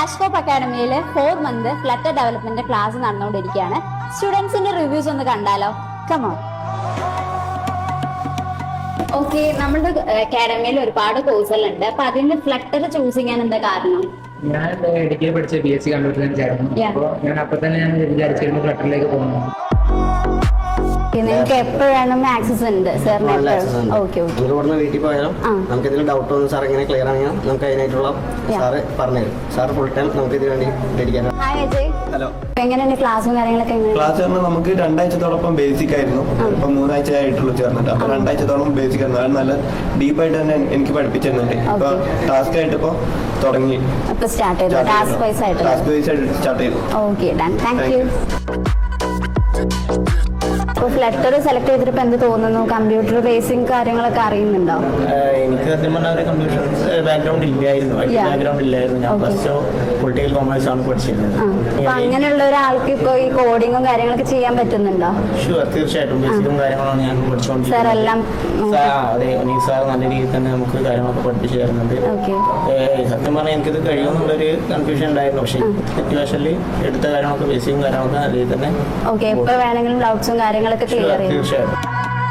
ആഷ്കോപ്പ് അക്കാഡമിയിൽ 4 month Flutter development class നടന്നുകൊണ്ടിരിക്കുകയാണ്. സ്റ്റുഡൻസിന്റെ reviews ഒന്ന് കണ്ടാലോ? കമോൺ. ഓക്കെ, നമ്മുടെ അക്കാഡമിയിൽ ഒരുപാട് കോഴ്സുകളുണ്ട്. അപ്പൊ അതിന് ഫ്ലറ്റർ ചൂസ് ചെയ്യാൻ എന്താ കാരണം? ഞാൻ ഡിഗ്രി പഠിച്ച BSc കമ്പ്യൂട്ടർ സയൻസ് ആയിരുന്നു. അപ്പോൾ ഞാൻ അപ്പൊ തന്നെ ഞാൻ വിചാരിച്ചിരുന്നു ഫ്ലറ്ററിലേക്ക് പോകുന്നു. നിങ്ങൾക്ക് എപ്പോഴാണ് ആക്സസ് ഉണ്ട് സാറിന്? Okay okay. ഇവിടുന്ന് വീട്ടിൽ പോയാലും നമുക്ക് ഇതിൽ ഡൗട്ട് വന്നു സാർ ഇങ്ങനെ ക്ലിയർ ആണെങ്കിൽ നമുക്ക് അതിനായിട്ടുള്ള സാറ് പറഞ്ഞുതരും. സാർ ഫുൾ ടൈം നമുക്ക് ഇതിന് വേണ്ടി ഡെഡിക്കാൻ. ഹായ് അജയ്. ഹലോ. എങ്ങനെയാണ് ക്ലാസ്സും കാര്യങ്ങളൊക്കെ? ക്ലാസ് പറഞ്ഞാൽ നമുക്ക് 2 ആഴ്ചത്തോളം ബേസിക് ആയിരുന്നു. ഇപ്പൊ 3 ആഴ്ച ആയിട്ടുള്ളൂ ചേർന്നിട്ട്. അപ്പൊ 2 ആഴ്ചത്തോളം ബേസിക് ആയിരുന്നു. അത് നല്ല ഡീപ്പായിട്ട് തന്നെ എനിക്ക് പഠിപ്പിച്ചിരുന്നുണ്ട്. ഇപ്പൊ ടാസ്ക് ആയിട്ട് ഇപ്പൊ തുടങ്ങി സ്റ്റാർട്ട് ചെയ്തു. ടാസ്ക് വൈസ് ആയിട്ട് സ്റ്റാർട്ട് ചെയ്തു. Okay, done. Thank you. Flutter select ചെയ്തിട്ട് എന്ത് തോന്നുന്നു? കമ്പ്യൂട്ടർ ബേസിക് കാര്യങ്ങളൊക്കെ അറിയുന്നുണ്ടോ? എനിക്ക് സത്യം പറഞ്ഞാൽ ഒരു കമ്പ്യൂട്ടർ ബാക്ക്ഗ്രൗണ്ട് ഇല്ലായിരുന്നു. ബാക്ക്ഗ്രൗണ്ട് ഇല്ലായിരുന്നു. ഞാൻ പ്ലസ് പൊളിറ്റിക്കൽ കോമേഴ്സ് ആണ് പഠിച്ചിരുന്നത്. അങ്ങനെയുള്ള ഒരാൾക്ക് ഇപ്പൊ ഈ കോഡിങ്ങും കാര്യങ്ങളൊക്കെ ചെയ്യാൻ പറ്റുന്നുണ്ടോ? ഷുവർ, തീർച്ചയായിട്ടും. ബേസിക്കും കാര്യങ്ങളാണ് ഞാൻ പഠിച്ചുകൊണ്ടിരിക്കുന്നത്. അതെ, ഉനീസ് സാർ നല്ല രീതിയിൽ തന്നെ നമുക്ക് കാര്യങ്ങളൊക്കെ പഠിപ്പിച്ചു തരുന്നുണ്ട്. സത്യം പറഞ്ഞാൽ എനിക്കിത് കഴിയുമെന്നുള്ളൊരു കൺഫ്യൂഷൻ ഉണ്ടായിരുന്നു. പക്ഷേ സിറ്റുവേഷനിൽ എടുത്ത കാര്യങ്ങളൊക്കെ ബേസിക്കും കാര്യങ്ങളൊക്കെ നല്ല രീതിയിൽ തന്നെ എപ്പോൾ വേണമെങ്കിലും ഡൗട്ട്സും കാര്യങ്ങളൊക്കെ ക്ലിയർ ചെയ്യും. തീർച്ചയായിട്ടും.